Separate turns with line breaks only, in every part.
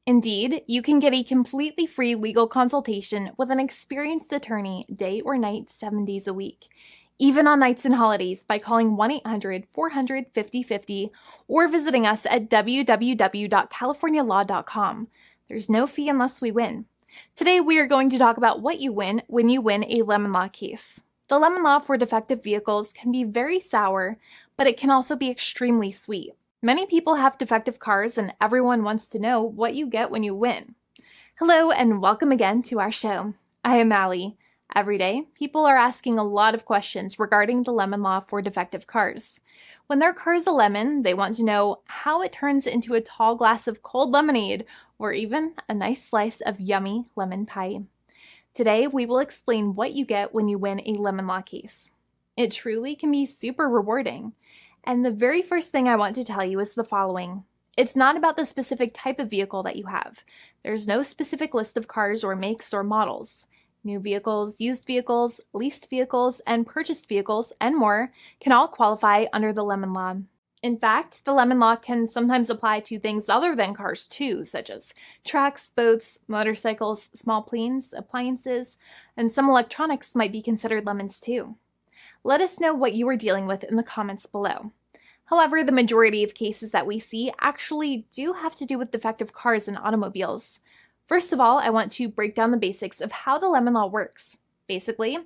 Indeed, you can get a completely free legal consultation with an experienced attorney day or night, 7 days a week, even on nights and holidays by calling 1-800-400-5050 or visiting us at www.californialaw.com. There's no fee unless we win. Today, we are going to talk about what you win when you win a lemon law case. The lemon law for defective vehicles can be very sour, but it can also be extremely sweet. Many people have defective cars, and everyone wants to know what you get when you win. Hello, and welcome again to our show. I am Allie. Every day, people are asking a lot of questions regarding the lemon law for defective cars. When their car is a lemon, they want to know how it turns into a tall glass of cold lemonade, or even a nice slice of yummy lemon pie. Today, we will explain what you get when you win a lemon law case. It truly can be super rewarding. And the very first thing I want to tell you is the following. It's not about the specific type of vehicle that you have. There's no specific list of cars or makes or models. New vehicles, used vehicles, leased vehicles, and purchased vehicles, and more can all qualify under the lemon law. In fact, the lemon law can sometimes apply to things other than cars too, such as trucks, boats, motorcycles, small planes, appliances, and some electronics might be considered lemons too. Let us know what you are dealing with in the comments below. However, the majority of cases that we see actually do have to do with defective cars and automobiles. First of all, I want to break down the basics of how the lemon law works. Basically,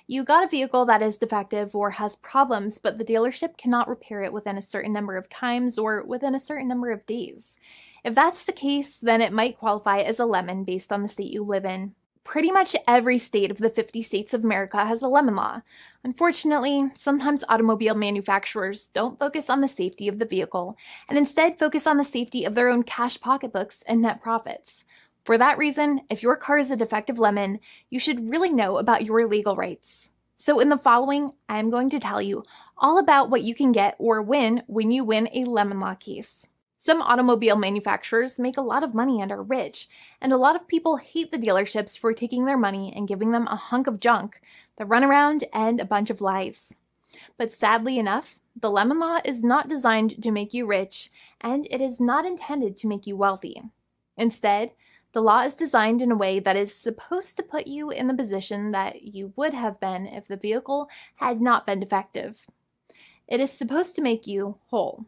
you got a vehicle that is defective or has problems, but the dealership cannot repair it within a certain number of times or within a certain number of days. If that's the case, then it might qualify as a lemon based on the state you live in. Pretty much every state of the 50 states of America has a lemon law. Unfortunately, sometimes automobile manufacturers don't focus on the safety of the vehicle and instead focus on the safety of their own cash pocketbooks and net profits. For that reason, if your car is a defective lemon, you should really know about your legal rights. So in the following, I'm going to tell you all about what you can get or win when you win a lemon law case. Some automobile manufacturers make a lot of money and are rich, and a lot of people hate the dealerships for taking their money and giving them a hunk of junk, the runaround, and a bunch of lies. But sadly enough, the lemon law is not designed to make you rich, and it is not intended to make you wealthy. Instead, the law is designed in a way that is supposed to put you in the position that you would have been if the vehicle had not been defective. It is supposed to make you whole.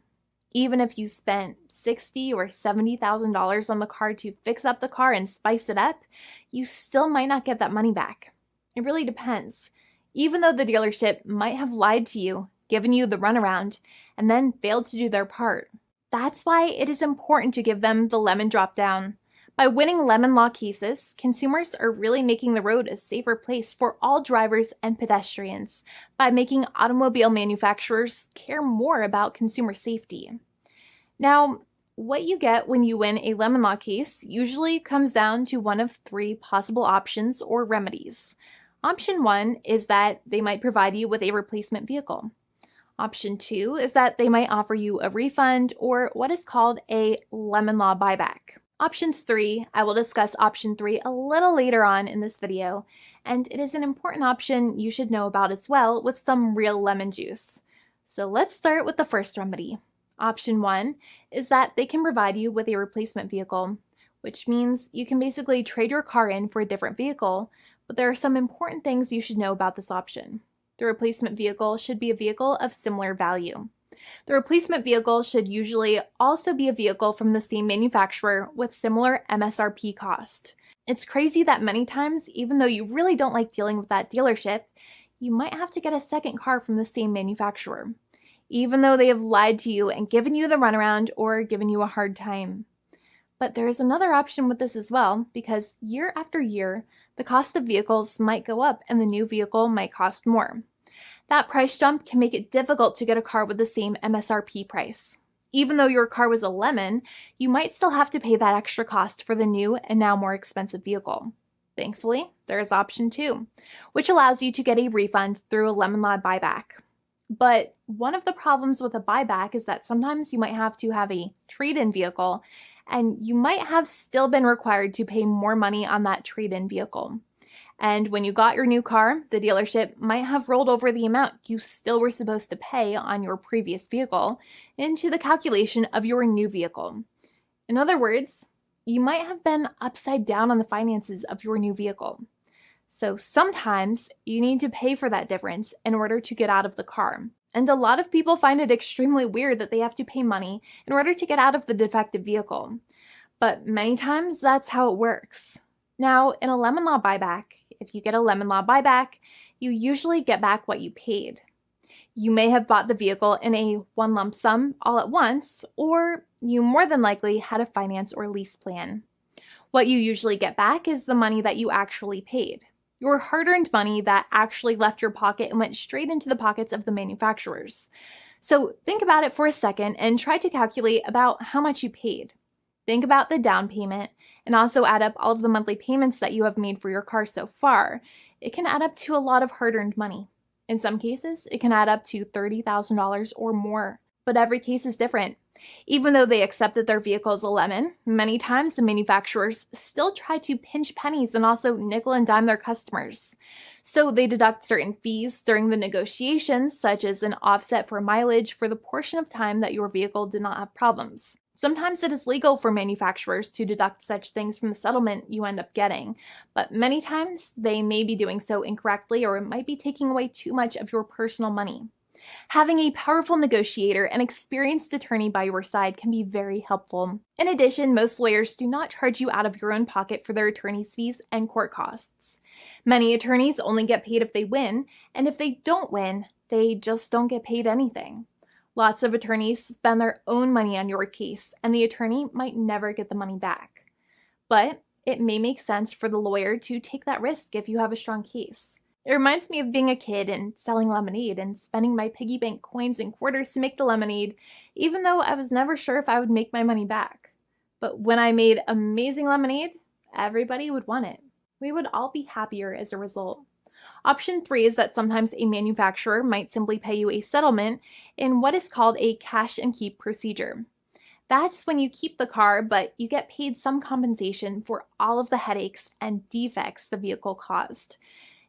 Even if you spent $60,000 or $70,000 on the car to fix up the car and spice it up, you still might not get that money back. It really depends. Even though the dealership might have lied to you, given you the runaround, and then failed to do their part. That's why it is important to give them the lemon drop down. By winning lemon law cases, consumers are really making the road a safer place for all drivers and pedestrians by making automobile manufacturers care more about consumer safety. Now, what you get when you win a lemon law case usually comes down to one of three possible options or remedies. Option 1 is that they might provide you with a replacement vehicle. Option 2 is that they might offer you a refund or what is called a lemon law buyback. Options 3, I will discuss option 3 a little later on in this video, and it is an important option you should know about as well with some real lemon juice. So let's start with the first remedy. Option 1 is that they can provide you with a replacement vehicle, which means you can basically trade your car in for a different vehicle, but there are some important things you should know about this option. The replacement vehicle should be a vehicle of similar value. The replacement vehicle should usually also be a vehicle from the same manufacturer with similar MSRP cost. It's crazy that many times, even though you really don't like dealing with that dealership, you might have to get a second car from the same manufacturer, even though they have lied to you and given you the runaround or given you a hard time. But there is another option with this as well, because year after year, the cost of vehicles might go up and the new vehicle might cost more. That price jump can make it difficult to get a car with the same MSRP price. Even though your car was a lemon, you might still have to pay that extra cost for the new and now more expensive vehicle. Thankfully, there is option 2, which allows you to get a refund through a lemon law buyback. But one of the problems with a buyback is that sometimes you might have to have a trade-in vehicle, and you might have still been required to pay more money on that trade-in vehicle. And when you got your new car, the dealership might have rolled over the amount you still were supposed to pay on your previous vehicle into the calculation of your new vehicle. In other words, you might have been upside down on the finances of your new vehicle. So sometimes you need to pay for that difference in order to get out of the car. And a lot of people find it extremely weird that they have to pay money in order to get out of the defective vehicle. But many times that's how it works. Now, in a lemon law buyback, if you get a lemon law buyback, you usually get back what you paid. You may have bought the vehicle in a one lump sum all at once, or you more than likely had a finance or lease plan. What you usually get back is the money that you actually paid. Your hard-earned money that actually left your pocket and went straight into the pockets of the manufacturers. So think about it for a second and try to calculate about how much you paid. Think about the down payment and also add up all of the monthly payments that you have made for your car so far. It can add up to a lot of hard-earned money. In some cases, it can add up to $30,000 or more, but every case is different. Even though they accept that their vehicle is a lemon, many times the manufacturers still try to pinch pennies and also nickel and dime their customers. So they deduct certain fees during the negotiations, such as an offset for mileage for the portion of time that your vehicle did not have problems. Sometimes it is legal for manufacturers to deduct such things from the settlement you end up getting, but many times they may be doing so incorrectly or it might be taking away too much of your personal money. Having a powerful negotiator and experienced attorney by your side can be very helpful. In addition, most lawyers do not charge you out of your own pocket for their attorney's fees and court costs. Many attorneys only get paid if they win, and if they don't win, they just don't get paid anything. Lots of attorneys spend their own money on your case, and the attorney might never get the money back. But it may make sense for the lawyer to take that risk if you have a strong case. It reminds me of being a kid and selling lemonade and spending my piggy bank coins and quarters to make the lemonade, even though I was never sure if I would make my money back. But when I made amazing lemonade, everybody would want it. We would all be happier as a result. Option 3 is that sometimes a manufacturer might simply pay you a settlement in what is called a cash and keep procedure. That's when you keep the car, but you get paid some compensation for all of the headaches and defects the vehicle caused.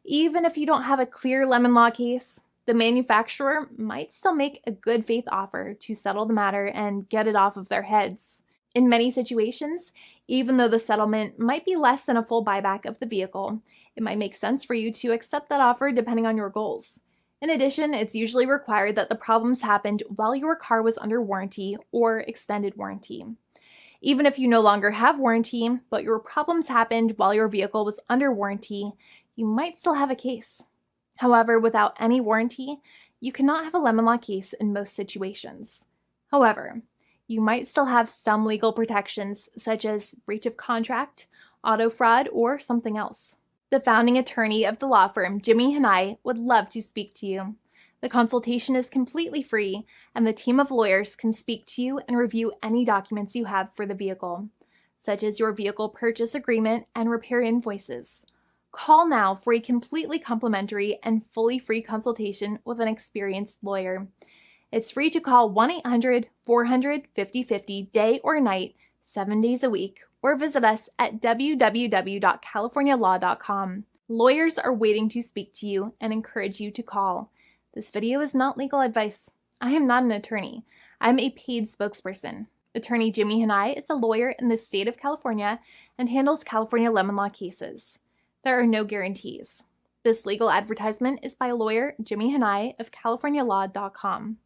Even if you don't have a clear lemon law case, the manufacturer might still make a good faith offer to settle the matter and get it off of their heads. In many situations, even though the settlement might be less than a full buyback of the vehicle, it might make sense for you to accept that offer depending on your goals. In addition, it's usually required that the problems happened while your car was under warranty or extended warranty. Even if you no longer have warranty, but your problems happened while your vehicle was under warranty, you might still have a case. However, without any warranty, you cannot have a lemon law case in most situations. However, you might still have some legal protections such as breach of contract, auto fraud, or something else. The founding attorney of the law firm, Jimmy and I, would love to speak to you. The consultation is completely free, and the team of lawyers can speak to you and review any documents you have for the vehicle, such as your vehicle purchase agreement and repair invoices. Call now for a completely complimentary and fully free consultation with an experienced lawyer. It's free to call 1-800-400-5050 day or night, 7 days a week, or visit us at www.californialaw.com. Lawyers are waiting to speak to you and encourage you to call. This video is not legal advice. I am not an attorney. I'm a paid spokesperson. Attorney Jimmy Hanai is a lawyer in the state of California and handles California lemon law cases. There are no guarantees. This legal advertisement is by lawyer Jimmy Hanai of CaliforniaLaw.com.